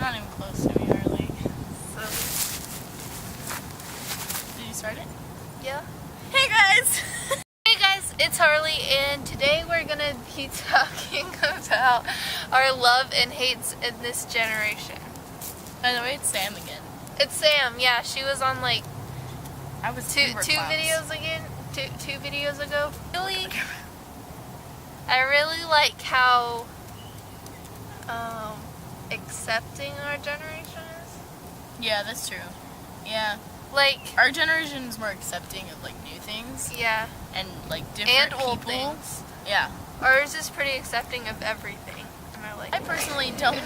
not even close to me, Harlea. So, Did you start it? yeah. Hey guys! Hey guys, it's Harlea, and today we're gonna be talking about our love and hates in this generation. By the way, it's Sam again. It's Sam, yeah, she was on like I was two videos ago. I really like how accepting our generation is. Yeah, that's true. Yeah. Like, our generation is more accepting of like new things yeah, and like different and old people. things. Yeah. Ours is pretty accepting of everything. And I like I personally don't.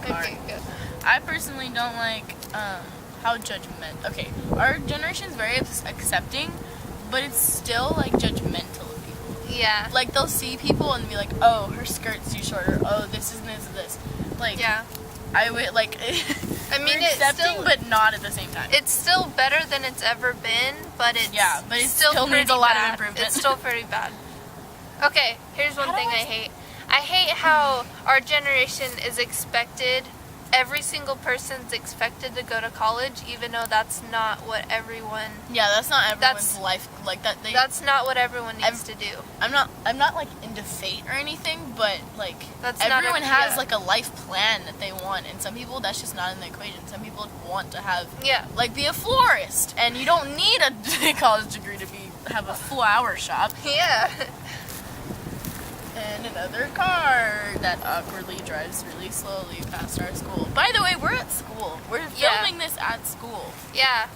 Okay, good. I personally don't like how judgmental. Okay, our generation is very accepting, but it's still like judgmental of people. Yeah. Like they'll see people and be like, "Oh, her skirt's too short," or "Oh, this is this." Like, yeah. I would like. I mean, we're accepting, but not at the same time. It's still better than it's ever been, but it's it still needs a lot of improvement. It's still pretty bad. Okay, here's one thing I hate. I hate how our generation is expected. Every single person's expected to go to college, even though that's not what everyone. Yeah, that's not everyone's life like that. That's not what everyone needs to do. I'm not like into fate or anything, but like That's everyone has like a life plan that they want, and some people that's just not in the equation. Some people want to have like be a florist, and you don't need a college degree to have a flower shop. Yeah. And another car that awkwardly drives really slowly past our school. By the way, we're at school. We're filming this at school. Yeah.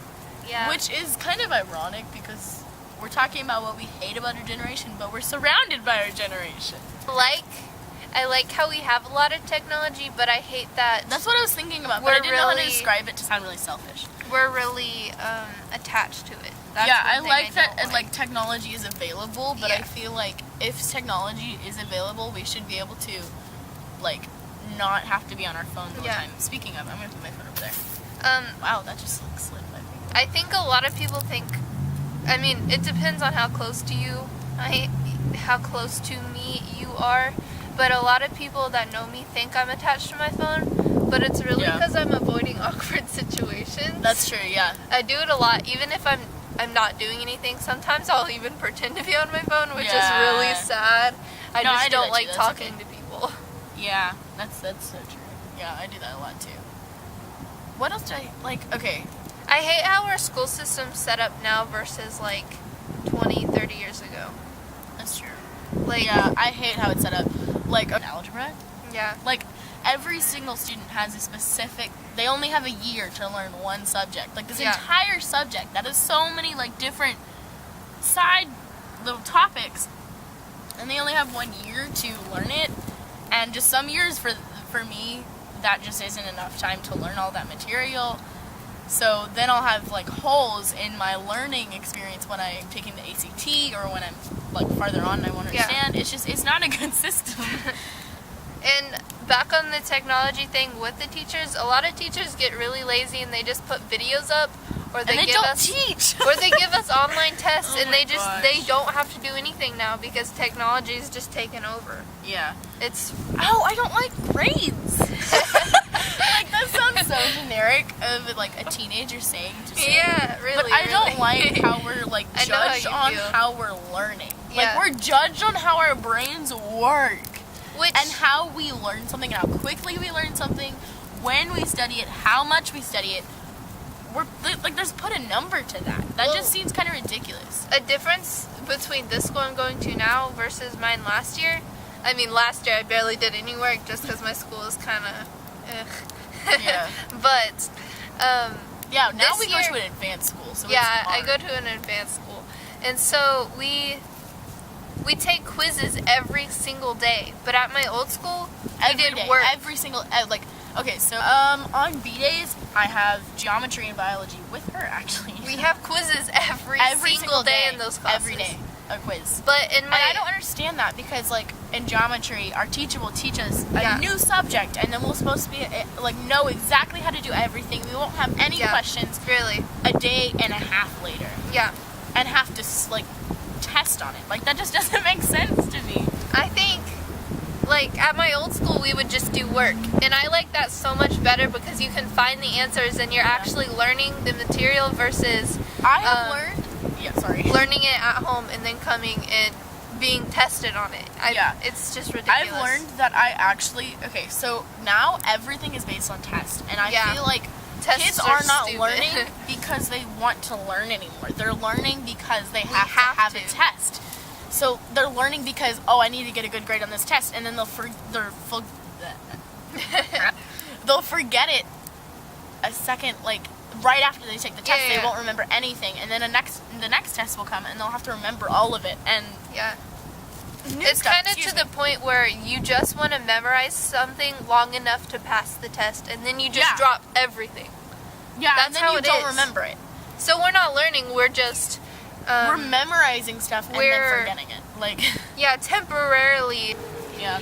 Yeah. Which is kind of ironic because we're talking about what we hate about our generation, but we're surrounded by our generation. I like how we have a lot of technology, but I hate that. That's what I was thinking about, but I didn't know how to describe it to sound really selfish. We're really attached to it. That's I like that like technology is available, but I feel like if technology is available, we should be able to like not have to be on our phone the whole time. Speaking of, I'm gonna put my phone over there. Wow, that just like slid my finger. I think a lot of people think. I mean, it depends on how close to you, how close to me you are. But a lot of people that know me think I'm attached to my phone. But it's really because I'm avoiding awkward situations. That's true. Yeah. I do it a lot, even if I'm not doing anything. Sometimes I'll even pretend to be on my phone, which is really sad. I just don't like talking to people. Yeah, that's so true. Yeah, I do that a lot too. What else do I like? Okay. I hate how our school system's set up now versus like 20, 30 years ago. That's true. Like, yeah, I hate how it's set up. Like algebra. Yeah. Like every single student has a specific. They only have a year to learn one subject. Like this entire subject that is so many like different side little topics, and they only have 1 year to learn it. And just some years for me, that just isn't enough time to learn all that material. So then I'll have like holes in my learning experience when I'm taking the ACT or when I'm like farther on and I won't understand. It's not a good system. And back on the technology thing with the teachers, a lot of teachers get really lazy and they just put videos up, or they give us or they give us online tests, and they don't have to do anything now because technology is just taken over. Yeah. I don't like grades. Like that sounds so generic of like a teenager saying to say. Yeah, really. But I don't like how we're like judged on how we're learning. Like we're judged on how our brains work. And how we learn something, and how quickly we learn something, when we study it, how much we study it. We're like, there's put a number to that. That just seems kind of ridiculous. A difference between this school I'm going to now versus mine last year. I mean, last year I barely did any work just because my school is kind of, Yeah. But yeah, now we go to an advanced school. So I go to an advanced school, and so we take quizzes every single day, but at my old school, we did work. Every single, like, okay, so, on B days, I have geometry and biology with her, actually. We have quizzes every single day in those classes. Every day, a quiz. But and I don't understand that, because, like, in geometry, our teacher will teach us a new subject, and then we're supposed to be, like, know exactly how to do everything. We won't have any questions. Really. A day and a half later. Yeah. And have to, like, test on it. Like, that just doesn't make sense to me. I think like at my old school we would just do work, and I like that so much better because you can find the answers and you're actually learning the material versus I have learning it at home and then coming and being tested on it. It's just ridiculous. I've learned that okay, so now everything is based on test, and I feel like kids are not stupid. learning because they want to learn anymore. They're learning because they have to have a test. So they're learning because, I need to get a good grade on this test, and then they'll forget it a second, like right after they take the test. They won't remember anything, and then the next test will come, and they'll have to remember all of it. And it's kind of to the point where you just want to memorize something long enough to pass the test, and then you just drop everything. Yeah, that's and then how you it don't is. Remember it. So we're not learning. We're just we're memorizing stuff and then forgetting it. Like temporarily. Yeah,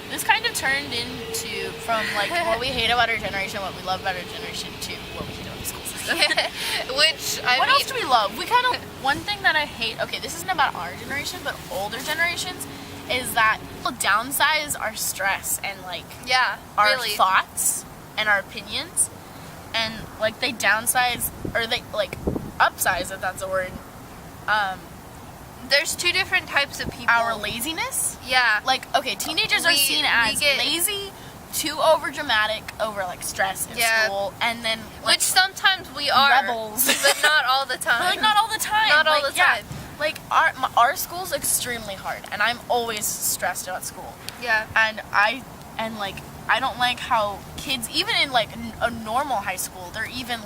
this kind of turned into from like what we hate about our generation, what we love about our generation, to what we hate about the school system. What else do we love? We kind of one thing that I hate. Okay, this isn't about our generation, but older generations, is that people downsize our stress and like our thoughts and our opinions, and like they downsize or they like upsize, if that's a word. There's two different types of people. Our laziness. Yeah. Like, okay, teenagers are seen as lazy, too overdramatic over like stress in school, and then like, which sometimes we are rebels, but not all the time. But, like not all the time. Not all the time. Like our school's extremely hard, and I'm always stressed about school. Yeah. And I don't like how kids, even in like a normal high school, they're even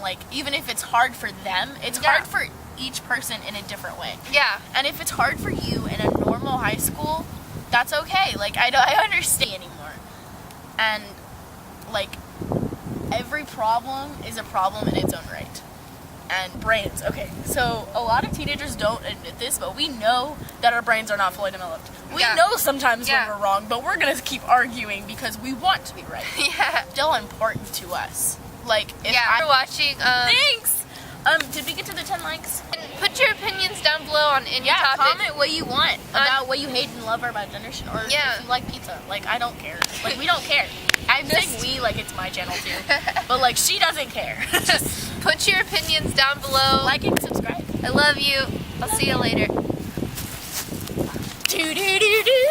if it's hard for them, it's hard for each person in a different way. Yeah. And if it's hard for you in a normal high school, that's okay. Like I understand anymore. And like every problem is a problem in its own right. And brains. Okay, so a lot of teenagers don't admit this, but we know that our brains are not fully developed. We know sometimes when we're wrong, but we're gonna keep arguing because we want to be right. Yeah. Still important to us. Like if we're watching. Thanks. Did we get to the 10 likes? And put your opinions down below on any topic. Comment what you want about what you hate and love about generation, or if you like pizza. Like, I don't care. Like, we don't care. I'm saying we, like it's my channel too. But like, she doesn't care. Just put your opinions down below. Like and subscribe. I love you. I'll see you later. Do do do do.